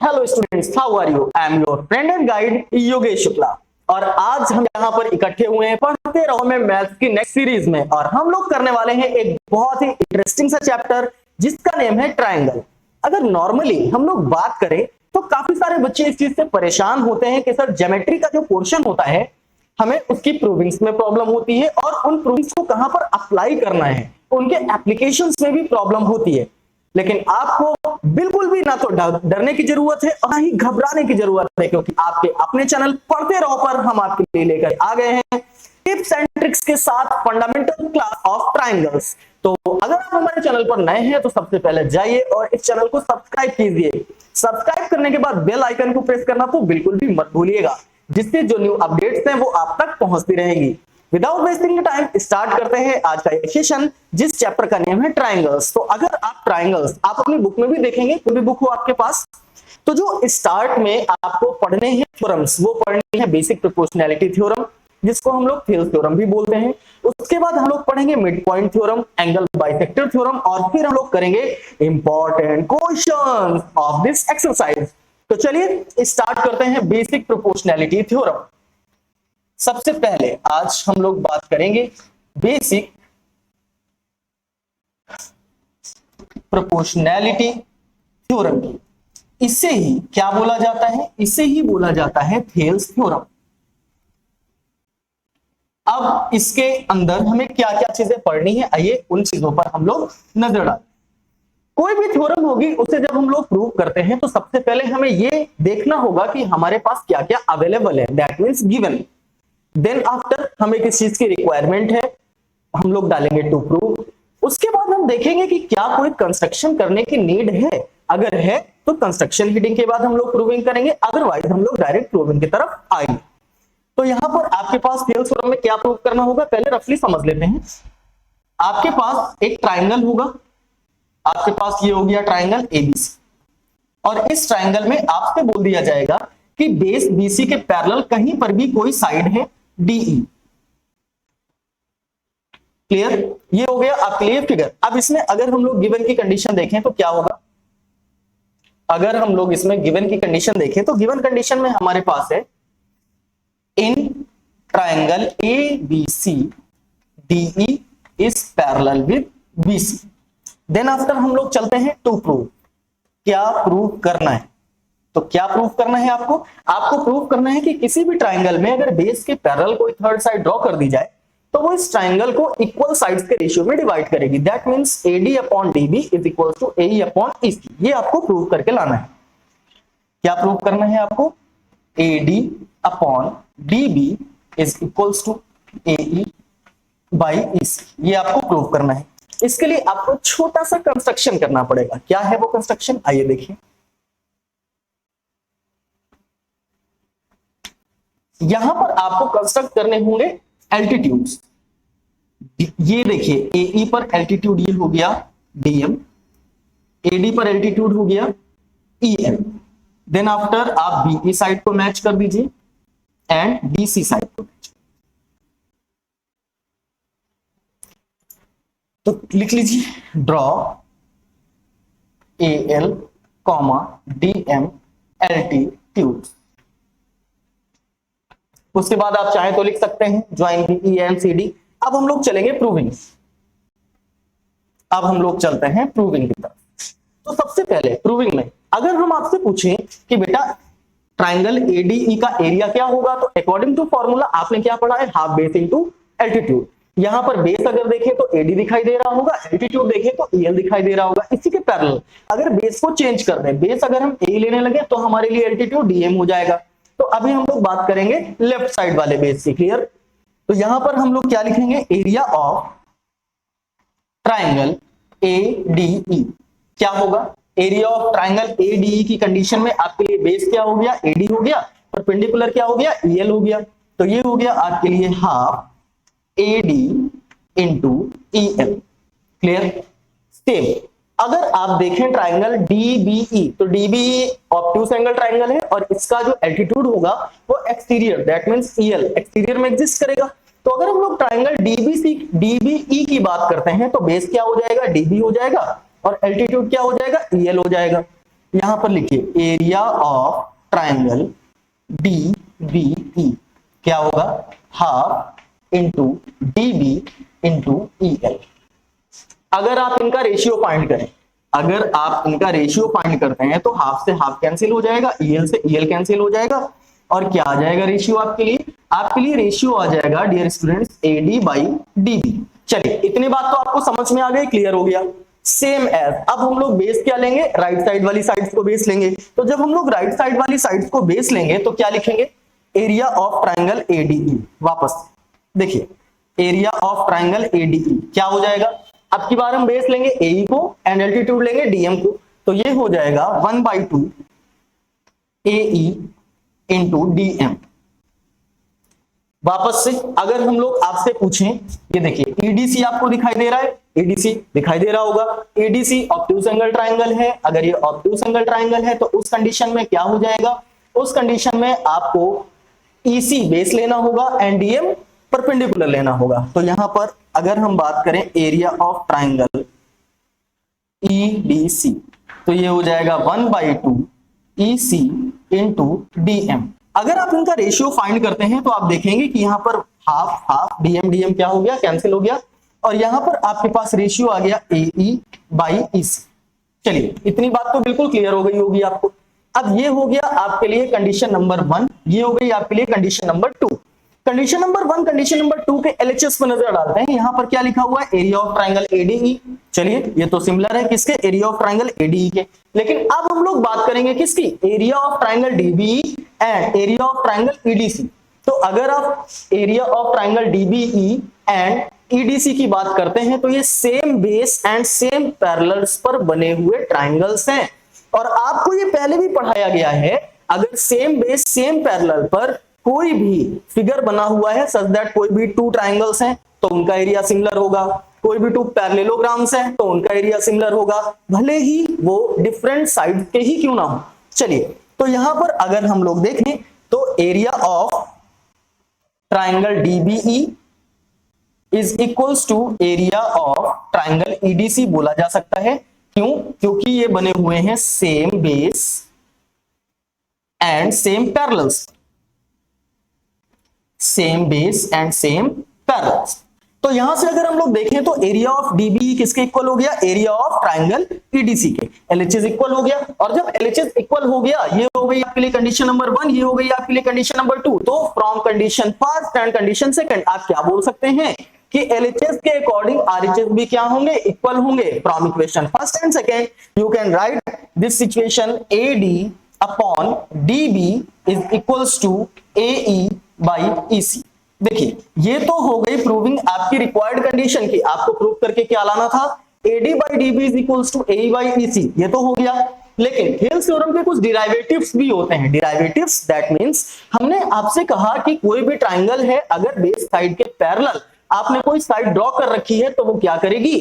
Hello students, how are you? I am your friend and guide Yogesh Shukla. और आज हम यहाँ पर इकट्ठे हुए हैं पढ़ते रहो में मैथ्स की नेक्स्ट सीरीज में। और हम लोग करने वाले हैं एक बहुत ही इंटरेस्टिंग सा चैप्टर जिसका नेम है ट्राइंगल। अगर नॉर्मली हम लोग बात करें तो काफी सारे बच्चे इस चीज से परेशान होते हैं कि सर ज्योमेट्री का जो पोर्शन होता है हमें उसकी प्रूविंग्स में प्रॉब्लम होती है और उन प्रूविंग्स को कहां पर अप्लाई करना है उनके एप्लीकेशंस में भी प्रॉब्लम होती है। लेकिन आपको बिल्कुल भी ना तो डरने की जरूरत है और ना ही घबराने की जरूरत है, क्योंकि आपके अपने चैनल पढ़ते रहो पर हम आपके लिए लेकर आ गए हैं टिप्स एंड ट्रिक्स के साथ फंडामेंटल क्लास ऑफ ट्राइंगल्स। तो अगर आप हमारे चैनल पर नए हैं तो सबसे पहले जाइए और इस चैनल को सब्सक्राइब कीजिए। सब्सक्राइब करने के बाद बेल आइकन को प्रेस करना तो बिल्कुल भी मत भूलिएगा, जिससे जो न्यू अपडेट्स हैं वो आप तक पहुंचती रहेगी। विदाउट वेस्टिंग टाइम स्टार्ट करते हैं आज का सेशन, जिस चैप्टर का नेम है ट्राइंगल्स। तो अगर आप ट्राइंगल्स आप अपनी बुक में भी देखेंगे, कोई भी बुक हो आपके पास, तो जो स्टार्ट में आपको पढ़ने हैं थ्योरम्स, वो पढ़नी है बेसिक प्रोपोर्शनैलिटी थ्योरम, जिसको हम लोग थेल्स थ्योरम भी बोलते हैं। उसके बाद हम लोग पढ़ेंगे mid point theorem, angle bisector theorem, और फिर हम लोग करेंगे important questions of this exercise. तो चलिए स्टार्ट करते हैं बेसिक प्रोपोर्शनैलिटी थ्योरम। सबसे पहले आज हम लोग बात करेंगे बेसिक प्रोपोर्शनैलिटी थ्योरम की। इसे ही क्या बोला जाता है? इसे ही बोला जाता है थेल्स थ्योरम। अब इसके अंदर हमें क्या क्या चीजें पढ़नी है, आइए उन चीजों पर हम लोग नजर डालें। कोई भी थ्योरम होगी उसे जब हम लोग प्रूव करते हैं तो सबसे पहले हमें यह देखना होगा कि हमारे पास क्या क्या अवेलेबल है, that means given. Then after हमें किस चीज की रिक्वायरमेंट है, हम लोग डालेंगे टू प्रूव। उसके बाद हम देखेंगे कि क्या कोई कंस्ट्रक्शन करने की नीड है, अगर है तो कंस्ट्रक्शन हीडिंग के बाद हम लोग प्रूविंग करेंगे, अदरवाइज हम लोग डायरेक्ट प्रूविंग की तरफ आएंगे। तो यहां पर आपके पास थेल्स थ्योरम में क्या प्रूव करना होगा, पहले रफली समझ लेते हैं। आपके पास एक ट्राइंगल होगा, आपके पास ये हो गया ट्राइंगल एबीसी, और इस ट्राइंगल में आपसे बोल दिया जाएगा कि बेस बीसी के पैरेलल कहीं पर भी कोई साइड है डीई। क्लियर? ये हो गया आपके लिए फिगर। अब इसमें अगर हम लोग गिवन की कंडीशन देखें तो क्या होगा, अगर हम लोग इसमें गिवन की कंडीशन देखें तो गिवन कंडीशन में हमारे पास है in triangle A B C DE is parallel with BC. Then after हम लोग चलते हैं टू प्रूव। क्या प्रूव करना है? तो क्या प्रूव करना है आपको? आपको प्रूव करना है कि किसी भी ट्राइंगल में अगर बेस के पैरेलल कोई थर्ड साइड ड्रॉ कर दी जाए तो वो इस ट्राइंगल को इक्वल साइड्स के रेशियो में डिवाइड करेगी। That means AD upon DB is equal to AE upon EC। ये आपको प्रूव करके लाना है। क्या प्रूव करना है आपको? AD upon DB is equal to AE by EC। ये आपको प्रूव करना है। इसके लिए आपको छोटा सा कंस्ट्रक्शन करना पड़ेगा। क्या है वो कंस्ट्रक्शन, आइए देखिए। यहां पर आपको कंस्ट्रक्ट करने होंगे एल्टीट्यूड्स। ये देखिए AE पर एल्टीट्यूड ये हो गया DM, AD पर एल्टीट्यूड हो गया EM। देन आफ्टर आप BE साइड को मैच कर दीजिए एंड BC साइड को मैच। तो लिख लीजिए ड्रॉ AL, DM एल्टीट्यूड। उसके बाद आप चाहें तो लिख सकते हैं ज्वाइन BE एंड CD। अब हम लोग चलेंगे प्रूविंग। अब हम लोग चलते हैं प्रूविंग की तरफ। तो सबसे पहले प्रूविंग में अगर हम आपसे पूछें कि बेटा ट्राइंगल ADE का एरिया क्या होगा, तो अकॉर्डिंग टू फॉर्मूला आपने क्या पढ़ा है, हाफ बेस इनटू एल्टीट्यूड। यहां पर बेस अगर देखें तो AD दिखाई दे रहा होगा, एल्टीट्यूड देखें तो EL दिखाई दे रहा होगा। इसी के पैरेलल अगर बेस को चेंज कर दें, बेस अगर हम A लेने लगे तो हमारे लिए एल्टीट्यूड DM हो जाएगा। तो अभी हम लोग बात करेंगे लेफ्ट साइड वाले बेस की। क्लियर? तो यहां पर हम लोग क्या लिखेंगे, एरिया ऑफ ट्राइंगल ADE क्या होगा? एरिया ऑफ ट्राइंगल ADE की कंडीशन में आपके लिए बेस क्या हो गया, AD हो गया, परपेंडिकुलर क्या हो गया, EL हो गया। तो ये हो गया आपके लिए half AD into EL। Clear? Same अगर आप देखें ट्राइंगल DBE, तो DBE ऑब्ट्यूज एंगल ट्राइंगल है और इसका जो एल्टीट्यूड होगा वो exterior, that means EL exterior में एग्जिस्ट करेगा। तो अगर हम लोग ट्राइंगल DBE की बात करते हैं तो बेस क्या हो जाएगा, DB हो जाएगा, और एल्टीट्यूड क्या हो जाएगा, EL हो जाएगा। यहां पर लिखिए एरिया ऑफ ट्राइंगल DBE क्या होगा, half into DB into EL। अगर आप इनका रेशियो फाइंड करें, अगर आप इनका रेशियो फाइंड करते हैं तो हाफ से हाफ कैंसिल हो जाएगा, EL से EL कैंसिल हो जाएगा, और क्या आ जाएगा रेशियो आपके लिए, आपके लिए रेशियो आ जाएगा dear students AD by DB। चलिए इतनी बात तो आपको समझ में आ गई, क्लियर हो गया। सेम एज अब हम लोग बेस क्या लेंगे, राइट साइड वाली साइड्स को बेस लेंगे। तो जब हम लोग राइट साइड वाली साइड्स को बेस लेंगे तो क्या लिखेंगे, एरिया ऑफ ट्राइंगल ADE। वापस देखिए एरिया ऑफ ट्राइंगल ADE क्या हो जाएगा, अब की बार हम बेस लेंगे AE को एंड एल्टीट्यूड लेंगे DM को, तो ये हो जाएगा 1/2 AE इंटू DM। वापस से अगर हम लोग आपसे पूछें, ये देखिए EDC आपको दिखाई दे रहा है, EDC दिखाई दे रहा होगा, EDC ऑब्ट्यूज एंगल ट्राइंगल है। अगर ये ऑब्ट्यूज एंगल ट्राइंगल है तो उस कंडीशन में क्या हो जाएगा, उस कंडीशन में आपको EC बेस लेना होगा एंड DM परपेंडिकुलर लेना होगा। तो यहां पर अगर हम बात करें एरिया ऑफ ट्राइंगल EDC तो ये हो जाएगा 1/2 EC इंटू DM। अगर आप इनका रेशियो फाइंड करते हैं तो आप देखेंगे कि यहां पर हाफ हाफ DM क्या हो गया, कैंसिल हो गया, और यहां पर आपके पास रेशियो आ गया AE बाई EC। चलिए इतनी बात तो बिल्कुल क्लियर हो गई होगी आपको। अब ये हो गया आपके लिए कंडीशन नंबर 1, ये हो गई आपके लिए condition number 2। Condition number 1 condition number 2 के LHS पर नजर डालते हैं। यहां पर क्या लिखा हुआ है, एरिया ऑफ ट्राइंगल ADE। चलिए ये तो सिमिलर है किसके, एरिया ऑफ ट्राइंगल ADE के। लेकिन अब हम लोग बात करेंगे किसकी, area of triangle DBE and area of triangle EDC। तो अगर आप area of triangle DBE and EDC की बात करते हैं तो ये same base and same parallels पर बने हुए ट्राइंगल्स हैं। और आपको ये पहले भी पढ़ाया गया है, अगर सेम बेस सेम पैरेलल पर कोई भी फिगर बना हुआ है सच दैट कोई भी 2 ट्राइंगल्स हैं तो उनका एरिया सिमिलर होगा, कोई भी 2 पैरेललोग्राम्स हैं तो उनका एरिया सिमिलर होगा, भले ही वो डिफरेंट साइड के ही क्यों ना हो। चलिए तो यहां पर अगर हम लोग देखें तो area of triangle DBE is equals to area of triangle EDC बोला जा सकता है। क्यों, क्योंकि ये बने हुए हैं same base and same parallels, same base and same parallels. तो यहां से अगर हम लोग देखें तो एरिया ऑफ DBE किसके इक्वल हो गया, एरिया ऑफ ट्राइंगल EDC के। LHS इक्वल हो गया, और जब LHS इक्वल हो गया, ये हो गई आपके लिए कंडीशन नंबर 1, ये हो गई आपके लिए कंडीशन नंबर 2। तो from condition first and condition second आप क्या बोल सकते हैं कि LHS के अकॉर्डिंग RHS भी क्या होंगे, इक्वल होंगे। From equation first and second you can write this situation AD upon DB is equals to AE by EC। देखिए ये तो हो गई प्रूविंग आपकी रिक्वायर्ड कंडीशन की, आपको प्रूव करके क्या लाना था, AD by DB is equals to AE by EC, ये तो हो गया। लेकिन थेल्स थ्योरम के कुछ डिराइवेटिव्स भी होते हैं। डिराइवेटिव्स दैट मींस हमने आपसे कहा कि कोई भी ट्राइंगल है, अगर बेस साइड के पैरेलल आपने कोई साइड ड्रॉ कर रखी है तो वो क्या करेगी,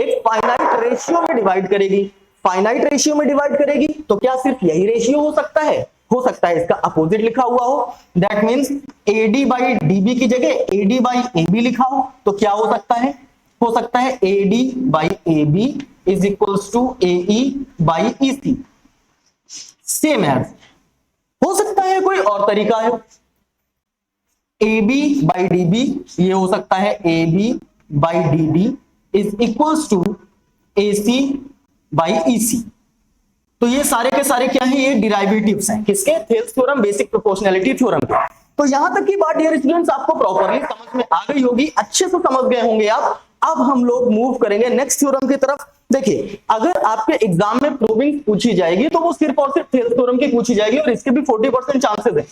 एक फाइनाइट रेशियो में डिवाइड करेगी। फाइनाइट रेशियो में डिवाइड करेगी तो क्या सिर्फ यही रेशियो हो सकता है, हो सकता है इसका अपोजिट लिखा हुआ हो, that means AD by DB की जगह AD बाई AB लिखा हो, तो क्या हो सकता है, हो सकता है AD by AB is equals to AE by EC। Same as हो सकता है कोई और तरीका है, AB बाई DB ये हो सकता है AB by DB is equals to AC by EC। तो ये सारे के सारे क्या है, ये डिराइवेटिव्स हैं किसके, Thales theorem, basic proportionality theorem के। तो यहां तक की बात डियर स्टूडेंट्स आपको प्रॉपर्ली समझ में आ गई होगी, अच्छे से समझ गए होंगे आप। अब हम लोग मूव करेंगे नेक्स्ट थ्योरम की तरफ। देखिए अगर आपके एग्जाम में प्रूविंग पूछी जाएगी तो वो सिर्फ और सिर्फ थेल्स थ्योरम की पूछी जाएगी, और इसके भी 40% चांसेस है,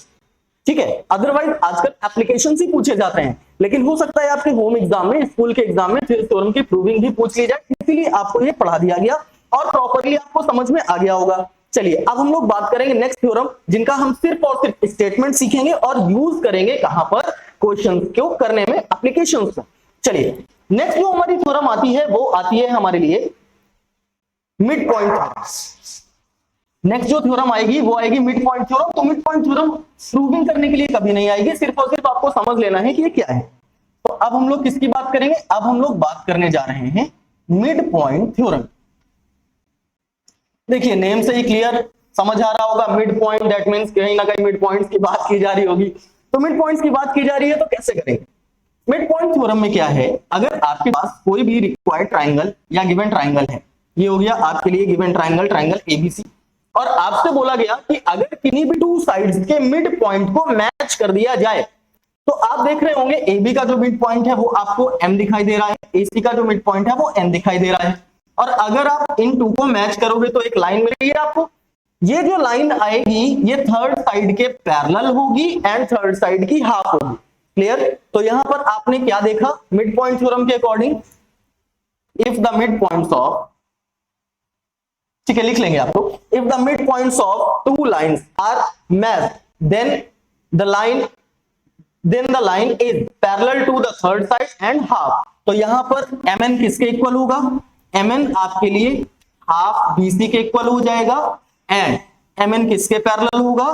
ठीक है। अदरवाइज आजकल एप्लीकेशन ही पूछे जाते हैं, लेकिन हो सकता है आपके होम एग्जाम में, स्कूल के एग्जाम में थेल्स थ्योरम की प्रूविंग भी पूछ ली जाए, इसीलिए आपको ये पढ़ा दिया गया और प्रॉपर्ली आपको समझ में आ गया होगा। चलिए अब हम लोग बात करेंगे नेक्स्ट थ्योरम, जिनका हम सिर्फ और सिर्फ स्टेटमेंट सीखेंगे और यूज करेंगे कहां पर, क्वेश्चन को करने में, एप्लीकेशंस में। चलिए नेक्स्ट जो हमारी थ्योरम आती है वो आती है हमारे लिए मिड पॉइंट थ्योरम। नेक्स्ट जो थ्योरम आएगी वो आएगी मिड पॉइंट थ्योरम। तो मिड पॉइंट थ्योरम प्रूविंग करने के लिए कभी नहीं आएगी, सिर्फ और सिर्फ आपको समझ लेना है कि ये क्या है। तो अब हम लोग किसकी बात करेंगे, अब हम लोग बात करने जा रहे हैं मिड पॉइंट थ्योरम। देखिए नेम से ही क्लियर समझ आ रहा होगा, मिड पॉइंट, दैट मींस कहीं ना कहीं मिड पॉइंट्स की बात की जा रही होगी। तो मिड पॉइंट्स की बात की जा रही है तो कैसे करेंगे? मिड पॉइंट थ्योरम में क्या है, अगर आपके पास कोई भी रिक्वायर्ड ट्राइंगल या गिवन ट्राइंगल है, ये हो गया आपके लिए गिवन ट्राइंगल, ट्राइंगल एबीसी, और आपसे बोला गया कि अगर किन्हीं भी टू साइड्स के मिड पॉइंट को मैच कर दिया जाए, तो आप देख रहे होंगे AB का जो मिड पॉइंट है वो आपको M दिखाई दे रहा है, AC का जो मिड पॉइंट है वो N दिखाई दे रहा है, और अगर आप इन टू को मैच करोगे तो एक लाइन मिलेगी आपको। ये जो लाइन आएगी ये थर्ड साइड के पैरेलल होगी एंड थर्ड साइड की हाफ होगी। क्लियर? तो यहां पर आपने क्या देखा मिड पॉइंट थ्योरम के according, if the mid points of, ठीक है लिख लेंगे आप लोग, if the mid points of two lines are match then the line is parallel to the third side and half. तो यहां पर mn किसके इक्वल होगा? mn आपके लिए हाफ BC के इक्वल हो जाएगा, एंड mn किसके पैरेलल होगा?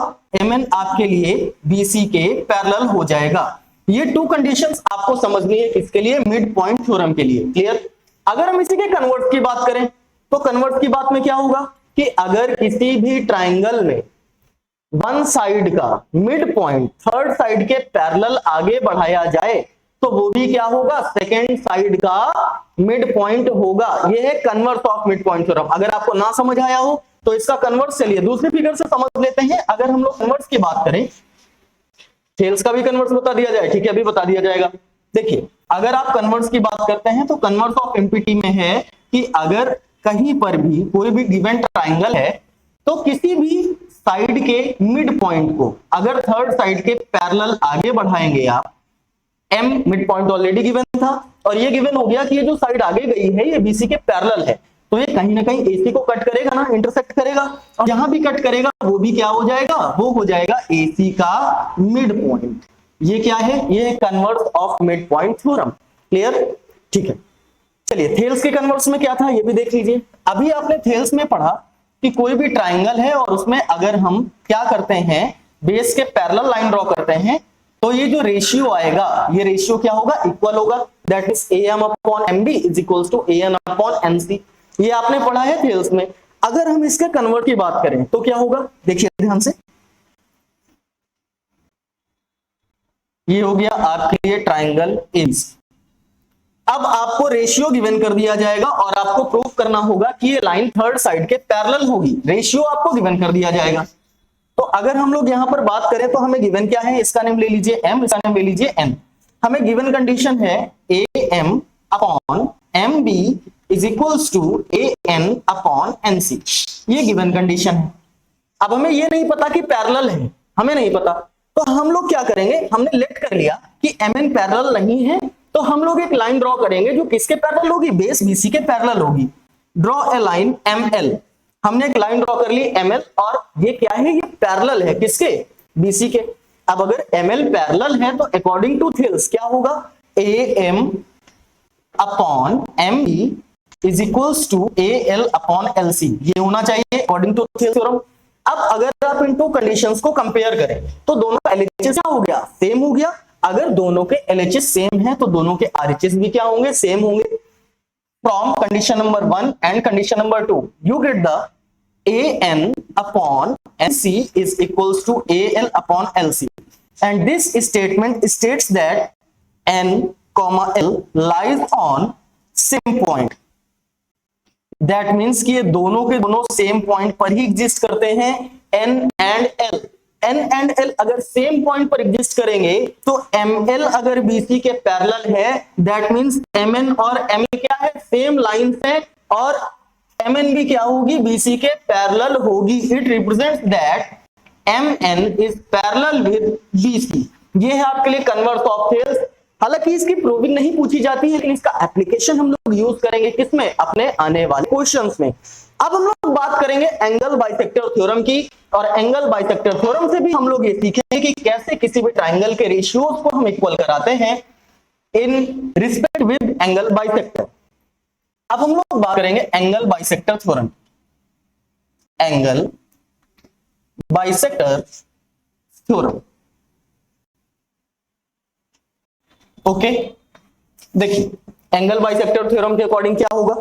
mn आपके लिए BC के पैरेलल हो जाएगा। ये टू कंडीशंस आपको समझनी है किसके लिए? मिड पॉइंट थ्योरम के लिए। क्लियर? अगर हम इसी के कन्वर्ट की बात करें तो कन्वर्ट की बात में क्या होगा कि अगर किसी भी ट्राइंगल में वन साइड का मिड पॉइंट थर्ड साइड के पैरेलल आगे बढ़ाया जाए तो वो भी क्या होगा? सेकेंड साइड का मिड पॉइंट होगा। ये है converse of mid point theorem. अगर आपको ना समझ आया हो तो इसका कन्वर्स चलिए दूसरे फिगर से समझ लेते हैं। अगर हम लोग कन्वर्स की बात करें, टेल्स का भी कन्वर्स बता दिया जाए, ठीक है अभी बता दिया जाएगा। देखिए अगर आप कन्वर्स की बात करते हैं तो कन्वर्स ऑफ एमपीटी में है कि अगर कहीं पर भी कोई भी गिवन ट्राइंगल है तो किसी भी साइड के मिड पॉइंट को अगर थर्ड साइड के पैरेलल आगे बढ़ाएंगे आप, m mid point already given था और ये गिवन हो गया कि ये जो साइड आगे गई है ये BC के पैरेलल है, तो ये कहीं ना कहीं AC को कट करेगा ना, इंटरसेक्ट करेगा, और जहां भी कट करेगा वो भी क्या हो जाएगा? वो हो जाएगा AC का मिड पॉइंट। ये क्या है? ये converse of mid point theorem. Clear? ठीक है, चलिए थेल्स के कन्वर्स में क्या था ये भी देख लीजिए। अभी आपने थेल्स में पढ़ा कि कोई भी ट्राइंगल है और उसमें अगर हम क्या करते हैं, बेस के पैरेलल लाइन ड्रॉ करते हैं, तो ये जो रेशियो आएगा ये रेशियो क्या होगा? इक्वल होगा, that is AM upon MB is equals to AN upon NC। ये आपने पढ़ा है थेल्स में। अगर हम इसके कन्वर्ट की बात करें तो क्या होगा? देखिए ध्यान से, ये हो गया आपके लिए ट्राइंगल एज। अब आपको रेशियो गिवन कर दिया जाएगा और आपको प्रूव करना होगा कि ये लाइन थर्ड साइड के पैरेलल होगी। रेशियो आपको गिवन कर दिया जाएगा। तो अगर हम लोग यहां पर बात करें तो हमें गिवन क्या है? इसका नेम ले लीजिए M, इसका नेम ले लीजिए N। हमें गिवन कंडीशन है AM upon MB is equals to AN upon NC। ये गिवन कंडीशन है। अब हमें ये नहीं पता कि पैरेलल है, हमें नहीं पता, तो हम लोग क्या करेंगे? हमने लेट कर लिया कि MN पैरेलल नहीं है, तो हम लोग एक लाइन ड्रॉ करेंगे जो किसके पैरेलल होगी? बेस BC के पैरेलल होगी। Draw a line ML। हमने एक लाइन ड्रॉ कर ली ML, और ये क्या है? ये पैरेलल है किसके? BC के। अब अगर ML पैरेलल है तो अकॉर्डिंग टू थेल्स क्या होगा? AM upon MB is equals to AL upon LC। ये होना चाहिए अकॉर्डिंग टू थेल्स थ्योरम। अब अगर आप इन टू कंडीशंस को कंपेयर करें तो दोनों का LHS क्या हो गया? सेम हो गया। अगर दोनों के LHS सेम है तो दोनों के RHS भी क्या होंगे? सेम होंगे। From condition number 1 and condition number 2 you get the AN upon NC is equals to AL upon LC, and this statement states that N comma L lies on same point. That means कि ये दोनों के दोनों same point पर ही exist करते हैं। N and L, N and L अगर same point पर एग्जिस्ट करेंगे तो ML अगर BC के पैरेलल है, दैट मींस MN और ML क्या है? सेम लाइन है, और MN भी क्या होगी? BC के पैरेलल होगी। It represents that MN is parallel with BC। ये है आपके लिए कन्वर्स ऑफ थेल्स। हालांकि इसकी प्रूविंग नहीं पूछी जाती है, लेकिन इसका एप्लीकेशन हम लोग यूज करेंगे किसमें? अपने आने वाले क्वेश्चंस में। अब हम लोग बात करेंगे एंगल बाइसेक्टर थ्योरम की, और एंगल बाइसेक्टर थ्योरम से भी हम लोग ये सीखेंगे कि कैसे किसी भी ट्राइंगल के रेशियोज को हम इक्वल कराते हैं in respect with angle bisector. अब हम लोग बात करेंगे angle bisector theorem. Angle bisector theorem, okay. देखिए एंगल बाइसेक्टर थ्योरम के अकॉर्डिंग क्या होगा?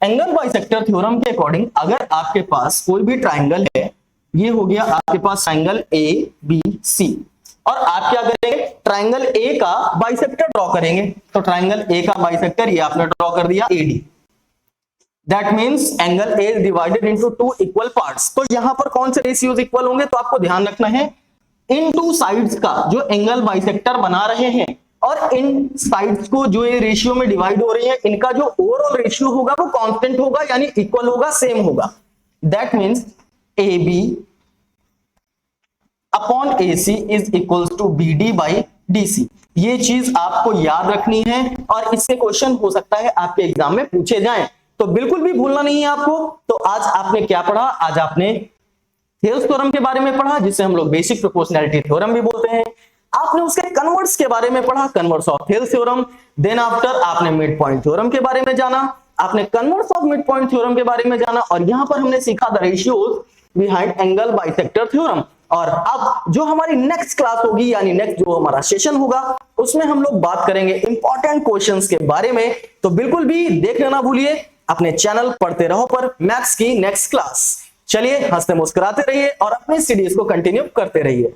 एंगल बाइसेक्टर थ्योरम के अकॉर्डिंग अगर आपके पास कोई भी ट्राइंगल है, ये हो गया आपके पास ट्राइंगल ए बी सी, और आप क्या करेंगे, ट्राइंगल ए का बाइसेक्टर ड्रॉ करेंगे। तो ट्राइंगल ए का बाइसेक्टर ये आपने ड्रॉ कर दिया AD. That means angle A is divided into two equal parts. तो यहां पर कौन से रेशियोज इक्वल होंगे, तो आपको ध्यान रखना है इन टू साइड्स का जो एंगल बाइसेक्टर बना रहे हैं और इन साइड्स को जो ये रेशियो में डिवाइड हो रही है, इनका जो ओवरऑल रेशियो होगा वो कांस्टेंट होगा, यानी इक्वल होगा, सेम होगा। That means A B upon A C is equals to B D by D C. ये चीज आपको याद रखनी है और इससे क्वेश्चन हो सकता है आपके एग्जाम में पूछे जाएं, तो बिल्कुल भी भूलना नहीं है आपको। तो आज आपने क्या पढ़ा, आज आपने थेल्स थ्योरम के बारे में पढ़ा, जिसे हम लोग बेसिक प्रोपोर्शनैलिटी थ्योरम भी बोलते हैं। आपने उसके कन्वर्ट्स के बारे में पढ़ा, converse of Thales theorem. Then after आपने मिड पॉइंट थ्योरम के बारे में जाना, आपने converse of mid point theorem के बारे में जाना, और यहां पर हमने सीखा the ratios behind angle bisector theorem. और अब जो हमारी नेक्स्ट क्लास होगी, यानी नेक्स्ट जो हमारा सेशन होगा, उसमें हम लोग बात करेंगे इंपॉर्टेंट क्वेश्चंस के बारे में। तो बिल्कुल भी देखना ना भूलिए अपने चैनल पढ़ते रहो पर मैथ्स की नेक्स्ट क्लास। चलिए हंसते मुस्कुराते रहिए और अपनी सीरीज को कंटिन्यू करते रहिए।